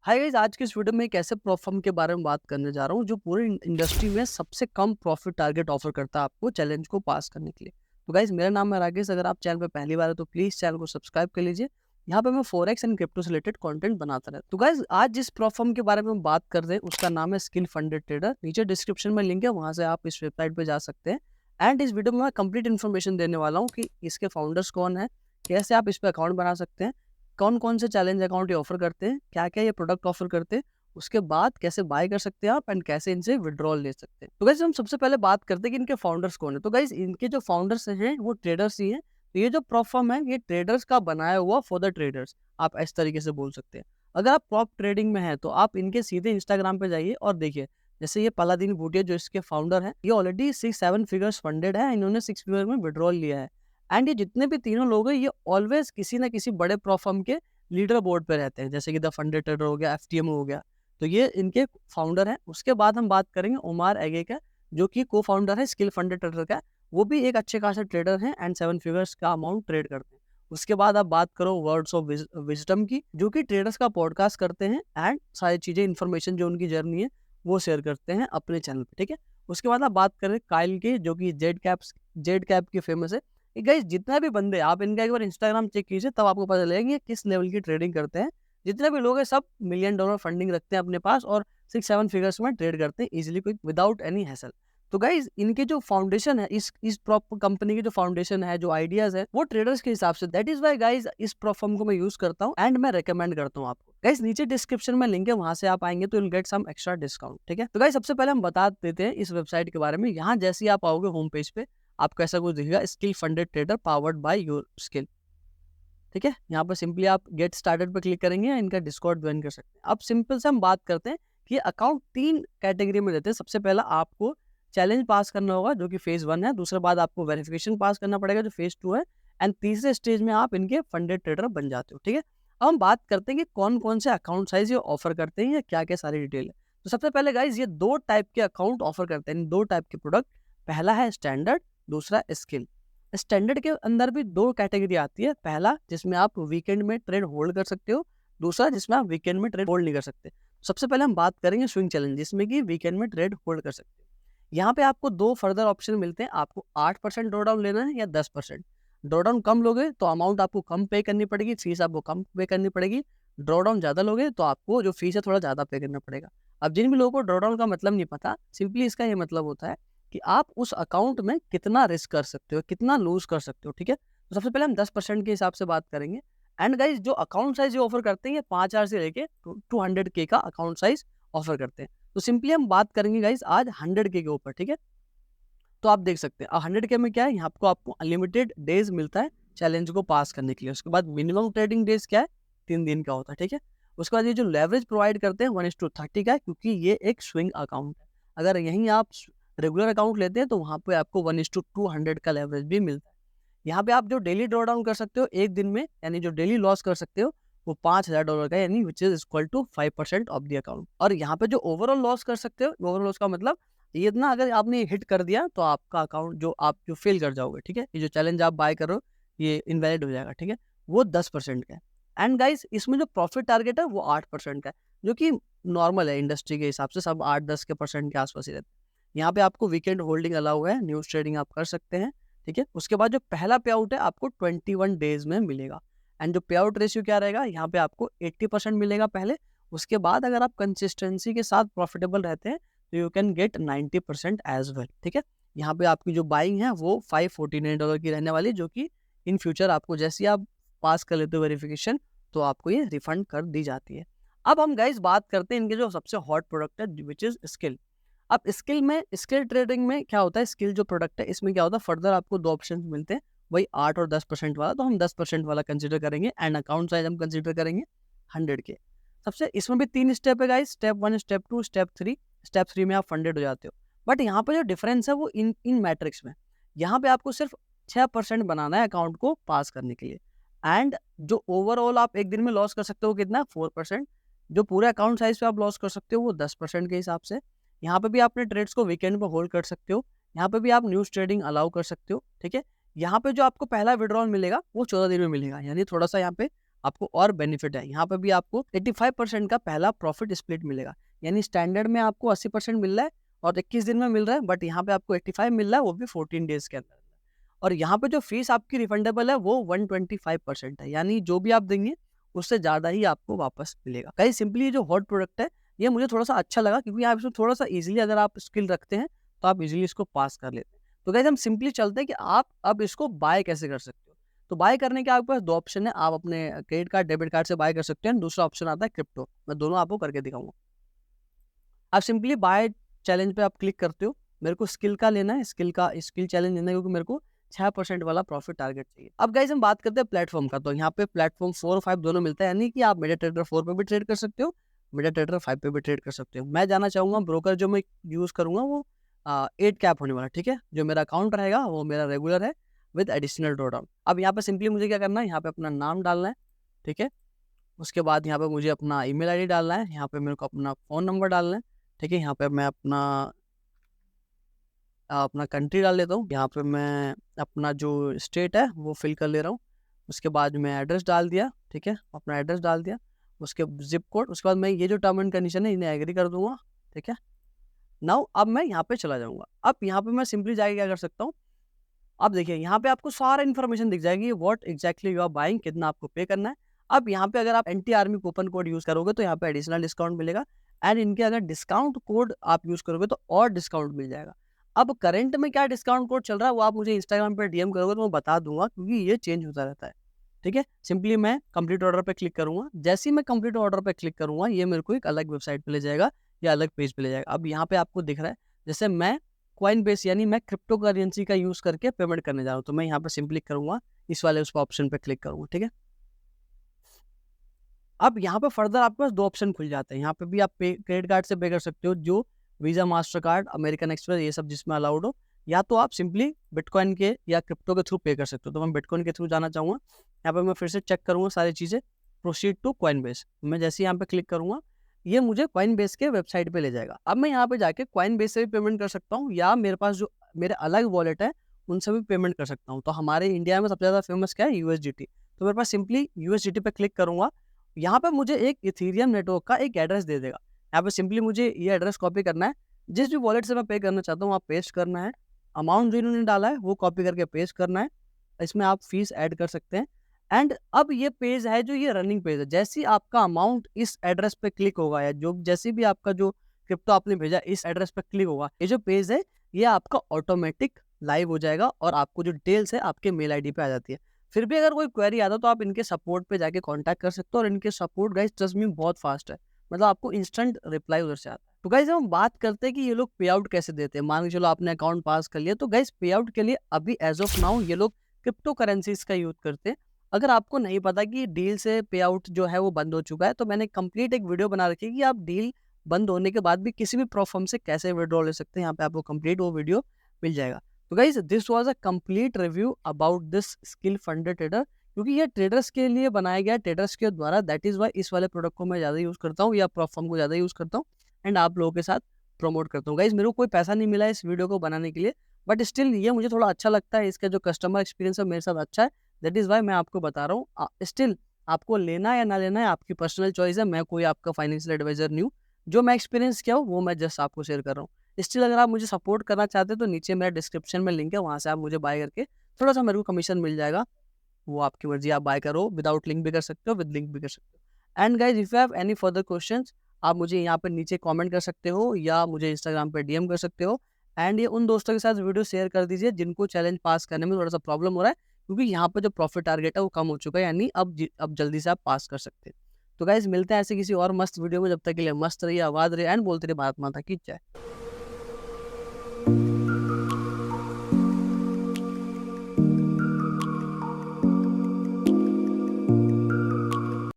Hi guys, आज की इस वीडियो में एक ऐसे फर्म के बारे में बात करने जा रहा हूँ जो पूरी इंडस्ट्री में सबसे कम प्रॉफिट टारगेट ऑफर करता है आपको चैलेंज को पास करने के लिए। तो गाइस, मेरा नाम है राकेश। अगर आप चैनल पे पहली बार है तो प्लीज चैनल को सब्सक्राइब कर लीजिए। यहाँ पे मैं फॉरेक्स एंड क्रिप्टो से रिलेटेड कंटेंट बनाता रहता हूँ। तो गाइस, आज जिस फर्म के बारे में हम बात कर रहे हैं उसका नाम है स्किल फंडेड ट्रेडर। नीचे डिस्क्रिप्शन में लिंक है, वहां से आप इस वेबसाइट पे जा सकते हैं। एंड इस वीडियो में मैं कंप्लीट इन्फॉर्मेशन देने वाला हूँ कि इसके फाउंडर्स कौन है, कैसे आप इस पे अकाउंट बना सकते हैं, कौन कौन से चैलेंज अकाउंट ये ऑफर करते हैं, क्या क्या ये प्रोडक्ट ऑफर करते हैं, उसके बाद कैसे बाय कर सकते हैं आप एंड कैसे इनसे विड्रॉल ले सकते हैं। तो गाइस, हम सबसे पहले बात करते हैं कि इनके फाउंडर्स कौन है। तो गाइस, इनके जो फाउंडर्स हैं वो ट्रेडर्स ही हैं। तो ये जो प्रॉप फर्म है ये ट्रेडर्स का बनाया हुआ फॉर द ट्रेडर्स, आप इस तरीके से बोल सकते हैं। अगर आप प्रॉप ट्रेडिंग में है तो आप इनके सीधे इंस्टाग्राम पे जाइए और देखिए, जैसे ये पलादीन भूटिया जो इसके फाउंडर हैं, ये ऑलरेडी 6-7 फिगर्स फंडेड है, इन्होंने 6 फिगर में विड्रॉल लिया है। एंड ये जितने भी तीनों लोग हैं ये ऑलवेज किसी ना किसी बड़े प्रॉप फर्म के लीडर बोर्ड पे रहते हैं, जैसे कि द फंडेड ट्रेडर हो गया, एफटीएम हो गया। तो ये इनके फाउंडर हैं। उसके बाद हम बात करेंगे उमार एगे का, जो कि को फाउंडर है स्किल फंडेड ट्रेडर का। वो भी एक अच्छे खासे ट्रेडर हैं एंड 7 फिगर्स का अमाउंट ट्रेड करते हैं। उसके बाद आप बात करो वर्ड्स ऑफ विजडम की, जो कि ट्रेडर्स का पॉडकास्ट करते हैं एंड सारी चीजें इन्फॉर्मेशन जो उनकी जर्नी है वो शेयर करते हैं अपने चैनल पे। ठीक है। उसके बाद आप बात करें काइल की, जो कि जेड कैप की फेमस है। गाइस, जितना भी बंदे, आप इनका एक बार इंस्टाग्राम चेक कीजिए तब आपको पता चलेगा कि ये किस लेवल की ट्रेडिंग करते हैं। जितने भी लोग हैं सब मिलियन डॉलर फंडिंग रखते हैं अपने पास और 6-7 फिगर्स में ट्रेड करते हैं इजीली, कोई विदाउट एनी हैसल। तो गाइज, इनके जो फाउंडेशन है, इस प्रॉप कंपनी की जो फाउंडेशन है, जो आइडियाज है, वो ट्रेडर्स के हिसाब से, दैट इज वाई गाइज इस प्रॉप फर्म को मैं यूज करता हूँ एंड मैं रेकमेंड करता हूँ आपको। गाइज, नीचे डिस्क्रिप्शन में लिंक है, वहां से आप आएंगे तो you will get some extra discount. ठीक है। तो गाइज, सबसे पहले हम बता देते हैं इस वेबसाइट के बारे में। यहाँ जैसे ही आप आओगे होम पेज पे, आपको ऐसा कुछ दिखेगा, skill funded trader powered by your skill. ठीक है। यहाँ पर सिंपली आप गेट स्टार्टेड पर क्लिक करेंगे, इनका डिस्कॉर्ड ज्वाइन कर सकते हैं। अब सिंपल से हम बात करते हैं कि अकाउंट 3 कैटेगरी में देते हैं। सबसे पहला आपको चैलेंज पास करना होगा, जो कि फेज 1 है। दूसरे बाद आपको वेरिफिकेशन पास करना पड़ेगा, जो फेज 2 है। एंड तीसरे स्टेज में आप इनके फंडेड ट्रेडर बन जाते हो। ठीक है। अब हम बात करते हैं कि कौन कौन से अकाउंट साइज ये ऑफर करते हैं या क्या क्या सारी डिटेल है। तो सबसे पहले गाइज, ये 2 टाइप के अकाउंट ऑफर करते हैं, 2 टाइप के प्रोडक्ट। पहला है स्टैंडर्ड, दूसरा स्किल। स्टैंडर्ड के अंदर भी 2 कैटेगरी आती है। पहला जिसमें आप वीकेंड में ट्रेड होल्ड कर सकते हो, दूसरा जिसमें आप वीकेंड में ट्रेड होल्ड नहीं कर सकते। सबसे पहले हम बात करेंगे स्विंग चैलेंज, जिसमें कि वीकेंड में ट्रेड होल्ड कर सकते हो। यहाँ पे आपको 2 फर्दर ऑप्शन मिलते हैं। आपको 8% ड्रॉ डाउन लेना है या 10%। ड्रॉ डाउन कम लोगे तो अमाउंट आपको कम पे करनी पड़ेगी, फीस आपको कम पे करनी पड़ेगी। ड्रॉ डाउन ज़्यादा लोगे तो आपको जो फीस है थोड़ा ज़्यादा पे करना पड़ेगा। अब जिन भी लोगों को ड्रॉ डाउन का मतलब नहीं पता, सिंपली इसका ये मतलब होता है कि आप उस अकाउंट में कितना रिस्क कर सकते हो, कितना लूज कर सकते हो। ठीक है। तो सबसे पहले हम 10% के हिसाब से बात करेंगे। एंड गाइज, जो अकाउंट साइज ये ऑफर करते हैं, ये 5,000 से लेके 200K का अकाउंट साइज ऑफर करते हैं। तो सिंपली हम बात करेंगे गाइज आज 100K के ऊपर। ठीक है। तो आप देख सकते हैं 100K में क्या है, यहाँ आपको अनलिमिटेड डेज मिलता है चैलेंज को पास करने के लिए। उसके बाद मिनिमम ट्रेडिंग डेज क्या है, 3 दिन का होता है। ठीक है। उसके बाद ये जो लेवरेज प्रोवाइड करते हैं 1:30 का है, क्योंकि ये एक स्विंग अकाउंट है। अगर यहीं आप रेगुलर अकाउंट लेते हैं तो वहाँ पे आपको 1:200 का लेवरेज भी मिलता है। यहाँ पे आप जो डेली ड्रॉ डाउन कर सकते हो एक दिन में, यानी जो डेली लॉस कर सकते हो, वो $5,000 का, यानी which is equal to 5% of the account. और यहाँ पे जो ओवरऑल लॉस कर सकते हो, ओवरऑल लॉस का मतलब ये इतना, अगर आपने हिट कर दिया तो आपका अकाउंट जो फेल कर जाओगे। ठीक है। ये जो चैलेंज आप बाय कर रहे हो ये इनवैलिड हो जाएगा। ठीक है। वो 10% का है। एंड गाइस, इसमें जो प्रॉफिट टारगेट है वो 8% का है, जो कि नॉर्मल है इंडस्ट्री के हिसाब से। सब 8-10% के आसपास ही रहते हैं। यहाँ पे आपको वीकेंड होल्डिंग अलाउ है, न्यूज ट्रेडिंग आप कर सकते हैं। ठीक है। उसके बाद जो पहला पे आउट है आपको 21 डेज में मिलेगा। एंड जो पे आउट रेशियो क्या रहेगा, यहाँ पे आपको 80% मिलेगा पहले। उसके बाद अगर आप कंसिस्टेंसी के साथ प्रॉफिटेबल रहते हैं तो you can get 90% as well. ठीक है। यहाँ पे आपकी जो बाइंग है वो $549 की रहने वाली, जो कि इन फ्यूचर आपको जैसे आप पास कर लेते हो वेरिफिकेशन तो आपको ये रिफंड कर दी जाती है। अब हम गाइस बात करते हैं इनके जो सबसे हॉट प्रोडक्ट है, विच इज स्किल। अब स्किल ट्रेडिंग में क्या होता है, स्किल जो प्रोडक्ट है इसमें क्या होता है, फर्दर आपको 2 ऑप्शन मिलते हैं, वही 8 और 10% वाला। तो हम 10% वाला कंसिडर करेंगे एंड अकाउंट साइज हम कंसिडर करेंगे 100K। सबसे इसमें भी 3 स्टेप है guys, step 1, step 2, step 3। Step 3 में आप फंडेड हो जाते हो। बट यहाँ पे जो डिफरेंस है वो इन मैट्रिक्स में, यहाँ पे आपको सिर्फ 6% बनाना है अकाउंट को पास करने के लिए। एंड जो ओवरऑल आप एक दिन में लॉस कर सकते हो कितना, 4%। जो पूरे अकाउंट साइज पे आप लॉस कर सकते हो वो 10% के हिसाब से। यहाँ पे भी आपने ट्रेड्स को वीकेंड पे होल्ड कर सकते हो। यहाँ पे भी आप न्यूज ट्रेडिंग अलाउ कर सकते हो। ठीक है। यहाँ पे जो आपको पहला विड्रॉल मिलेगा वो 14 दिन में मिलेगा, यानी थोड़ा सा यहाँ पे आपको और बेनिफिट है। यहाँ पे भी आपको 85% का पहला प्रॉफिट स्प्लिट मिलेगा, यानी स्टैंडर्ड में आपको 80% मिल रहा है और 21 दिन में मिल रहा है, बट यहाँ पे आपको 85 मिल रहा है, वो भी 14 डेज के अंदर। और यहाँ पे जो फीस आपकी रिफंडेबल है वो 125% है, यानी जो भी आप देंगे उससे ज़्यादा ही आपको वापस मिलेगा। गाइस सिंपली ये जो हॉट प्रोडक्ट है ये मुझे थोड़ा सा अच्छा लगा, क्योंकि आप इसमें थोड़ा सा इजीली अगर आप स्किल रखते हैं तो आप इजीली इसको पास कर लेते हैं। तो गाइस हम सिंपली चलते हैं कि आप अब इसको बाय कैसे कर सकते हो। तो बाय करने के आपके पास दो ऑप्शन है, आप अपने क्रेडिट कार्ड डेबिट कार्ड से बाय कर सकते हैं, दूसरा ऑप्शन आता है क्रिप्टो। मैं दोनों आपको करके दिखाऊंगा। आप सिंपली बाय चैलेंज पे आप क्लिक करते हो, मेरे को स्किल का लेना है, स्किल चैलेंज लेना है, क्योंकि मेरे को 6% वाला प्रॉफिट टारगेट चाहिए। अब गाइस हम बात करते हैं प्लेटफॉर्म का, तो यहाँ पे प्लेटफॉर्म 4 और 5 दोनों मिलता है, यानी कि आप मेटाट्रेडर 4 पे भी ट्रेड कर सकते हो, मेटाट्रेडर 5 पे भी ट्रेड कर सकते हो। मैं जाना चाहूंगा ब्रोकर जो मैं यूज करूंगा वो 8 कैप होने वाला, ठीक है। जो मेरा अकाउंट रहेगा वो मेरा रेगुलर है विद एडिशनल ड्रॉडाउन। अब यहाँ पे सिंपली मुझे क्या करना है, यहाँ पे अपना नाम डालना है, ठीक है। उसके बाद यहाँ पे मुझे अपना ईमेल आईडी डालना है, यहाँ पे मेरे को अपना फ़ोन नंबर डालना है, ठीक है। यहाँ पे मैं अपना कंट्री डाल देता हूँ, यहाँ पे मैं अपना जो स्टेट है वो फिल कर ले रहा हूँ। उसके बाद मैं एड्रेस डाल दिया, ठीक है, अपना एड्रेस डाल दिया, उसके जिप कोड। उसके बाद मैं ये जो टर्म एंड कंडीशन है इन्हें एग्री कर दूंगा, ठीक है। नाउ अब मैं यहाँ पे चला जाऊँगा। अब यहाँ पे मैं सिंपली जाके क्या कर सकता हूँ, अब देखिए यहाँ पे आपको सारा इन्फॉर्मेशन दिख जाएगी, what exactly you are buying, कितना आपको पे करना है। अब यहाँ पे अगर आप anti army coupon code use करोगे तो यहाँ पे एडिशनल डिस्काउंट मिलेगा, एंड इनके अगर डिस्काउंट कोड आप यूज करोगे तो और डिस्काउंट मिल जाएगा। अब करंट में क्या डिस्काउंट कोड चल रहा है वो आप मुझे इंस्टाग्राम पे डीएम करोगे तो मैं बता दूंगा, क्योंकि ये चेंज होता रहता है, ठीक है। सिंपली मैं कंप्लीट ऑर्डर पे क्लिक करूंगा, जैसे ही मैं कंप्लीट ऑर्डर पे क्लिक करूंगा ये मेरे को एक अलग वेबसाइट पे ले जाएगा या अलग पेज पे ले जाएगा। अब यहाँ पे आपको दिख रहा है जैसे मैं कॉइन बेस यानी मैं क्रिप्टो करेंसी का यूज करके पेमेंट करने जा रहा हूँ, तो मैं यहाँ पे सिंपली करूंगा इस वाले उस ऑप्शन पे क्लिक करूंगा, ठीक है। अब यहाँ पे फर्दर आपके पास दो ऑप्शन खुल जाते हैं, यहाँ पे भी आप क्रेडिट कार्ड से पे कर सकते हो, जो visa, master card, American express, ये सब जिसमें अलाउड हो, या तो आप सिंपली बिटकॉइन के या क्रिप्टो के थ्रू पे कर सकते हो। तो मैं बिटकॉइन के थ्रू जाना चाहूँगा। यहाँ पे मैं फिर से चेक करूँगा सारी चीज़ें, प्रोसीड टू कॉइन बेस। मैं जैसे ही यहाँ पे क्लिक करूँगा ये मुझे कॉइन बेस के वेबसाइट पे ले जाएगा। अब मैं यहाँ पे जाके कॉइन बेस से भी पेमेंट कर सकता हूँ, या मेरे पास जो मेरे अलग वॉलेट है उनसे भी पेमेंट कर सकता हूँ। तो हमारे इंडिया में सबसे ज़्यादा फेमस क्या है, यूएसडीटी। तो मेरे पास सिंपली यूएसडीटी पे क्लिक करूँगा, यहाँ पे मुझे एक इथेरियम नेटवर्क का एक एड्रेस दे देगा। यहाँ पे सिंपली मुझे ये एड्रेस कॉपी करना है, जिस भी वॉलेट से मैं पे करना चाहता हूँ वहाँ पेस्ट करना है, अमाउंट जो इन्होंने डाला है वो कॉपी करके पेस्ट करना है, इसमें आप फीस ऐड कर सकते हैं। एंड अब ये पेज है जो ये रनिंग पेज है, जैसे ही आपका अमाउंट इस एड्रेस पे क्लिक होगा या जो जैसे भी आपका जो क्रिप्टो आपने भेजा इस एड्रेस पे क्लिक होगा, ये जो पेज है ये आपका ऑटोमेटिक लाइव हो जाएगा और आपको जो डिटेल्स है आपके मेल आईडी पे आ जाती है। फिर भी अगर कोई क्वेरी आता है तो आप इनके सपोर्ट पे जाके कांटेक्ट कर सकते हो, और इनके सपोर्ट गाइस ट्रस्ट मी बहुत फास्ट है, मतलब आपको इंस्टेंट रिप्लाई उधर से आता है। तो गाइस हम बात करते हैं कि ये लोग पे आउट कैसे देते हैं। मान के चलो आपने अकाउंट पास कर लिया, तो गाइस पे आउट के लिए अभी एज ऑफ नाउ ये लोग क्रिप्टो करेंसीज का यूज करते हैं। अगर आपको नहीं पता कि डील से पे आउट जो है वो बंद हो चुका है, तो मैंने कंप्लीट एक वीडियो बना रखी है कि आप डील बंद होने के बाद भी किसी भी प्लेटफॉर्म से कैसे विड्रॉ ले सकते हैं। यहाँ पे आपको कंप्लीट वो वीडियो मिल जाएगा। तो guys this was a complete review about this skill funded trader, क्योंकि ये ट्रेडर्स के लिए बनाया गया है, ट्रेडर्स के द्वारा। दैट इज वाई इस वाले प्रोडक्ट को मैं ज़्यादा यूज़ करता हूँ या प्लेटफॉर्म को ज़्यादा यूज़ करता हूँ, एंड आप लोगों के साथ प्रमोट करता हूँ। गाइस मेरे को कोई पैसा नहीं मिला इस वीडियो को बनाने के लिए, बट स्टिल ये मुझे थोड़ा अच्छा लगता है, इसका जो कस्टमर एक्सपीरियंस है मेरे साथ अच्छा है। दैट इज़ वाई मैं आपको बता रहा हूँ। स्टिल आपको लेना या ना लेना है आपकी पर्सनल चॉइस है, मैं कोई आपका फाइनेंशियल एडवाइजर नहीं हूँ। जो मैं एक्सपीरियंस किया हूँ वो मैं जस्ट आपको शेयर कर रहा हूँ। स्टिल अगर आप मुझे सपोर्ट करना चाहते हैं तो नीचे मेरा डिस्क्रिप्शन में लिंक है, वहाँ से आप मुझे बाय करके थोड़ा सा मेरे को कमीशन मिल जाएगा। वो आपकी मर्जी, आप बाय करो, विदाउट लिंक भी कर सकते हो, विद लिंक भी कर सकते हो। And guys if you have any further questions आप मुझे यहाँ पे नीचे कमेंट कर सकते हो या मुझे इंस्टाग्राम पे डीएम कर सकते हो। एंड ये उन दोस्तों के साथ वीडियो शेयर कर दीजिए जिनको चैलेंज पास करने में थोड़ा सा प्रॉब्लम हो रहा है, क्योंकि यहाँ पे जो प्रॉफिट टारगेट है वो कम हो चुका है, यानी अब जल्दी से आप पास कर सकते हैं। तो गाइज मिलते हैं ऐसे किसी और मस्त वीडियो में, जब तक के लिए मस्त रहिए, आबाद रहिए, एंड बोलते रहिए भारत माता की जय।